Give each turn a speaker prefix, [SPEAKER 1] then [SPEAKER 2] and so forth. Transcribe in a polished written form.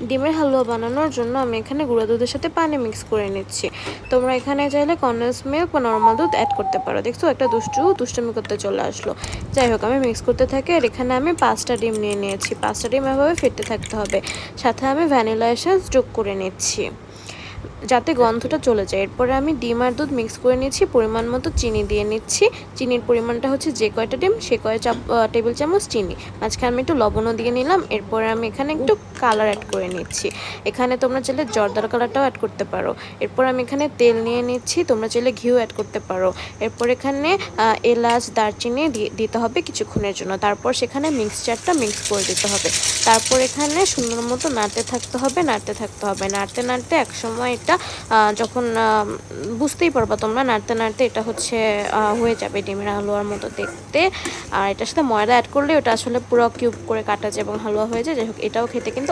[SPEAKER 1] ডিমের হালুয়া বানানোর জন্য আমি এখানে গুঁড়া দুধের সাথে পানি মিক্স করে নিচ্ছি। তোমরা এখানে চাইলে কনডেন্স মিল্ক বা নর্মাল দুধ অ্যাড করতে পারো। দেখছো একটা দুষ্টুমি করতে চলে আসলো। যাই হোক, আমি মিক্স করতে থাকি। আর এখানে আমি 5টা ডিম নিয়ে নিয়েছি। 5টা ডিম এভাবে ফেটতে থাকতে হবে। সাথে আমি ভ্যানিলা এসেন্স যোগ করে নিচ্ছি যাতে গন্ধটা চলে যায়। এরপরে আমি ডিম আর দুধ মিক্স করে নিচ্ছি। পরিমাণ মতো চিনি দিয়ে নিচ্ছি। চিনির পরিমাণটা হচ্ছে যে কয়টা ডিম সে কয় টেবিল চামচ চিনি। মাঝখানে আমি একটু লবণও দিয়ে নিলাম। এরপরে আমি এখানে একটু কালার অ্যাড করে নিচ্ছি। এখানে তোমরা চাইলে জর্দার কালারটাও অ্যাড করতে পারো। এরপর আমি এখানে তেল নিয়ে নিচ্ছি। তোমরা চাইলে ঘিও অ্যাড করতে পারো। এরপর এখানে এলাচ দারচিনি দিতে হবে কিছুক্ষণের জন্য। তারপর সেখানে মিক্সচারটা মিক্স করে দিতে হবে। তারপর এখানে সুন্দর মতো নাড়তে থাকতে হবে। নাড়তে নাড়তে একসময় এটা যখন বুঝতেই পারবা তোমরা নাড়তে এটা হচ্ছে হয়ে যাবে ডিমের হালুয়ার মতো দেখতে। আর এটার সাথে ময়দা অ্যাড করলে ওটা আসলে পুরো কিউব করে কাটা যায় এবং হালুয়া হয়ে যায়। যাই হোক, এটাও খেতে কিন্তু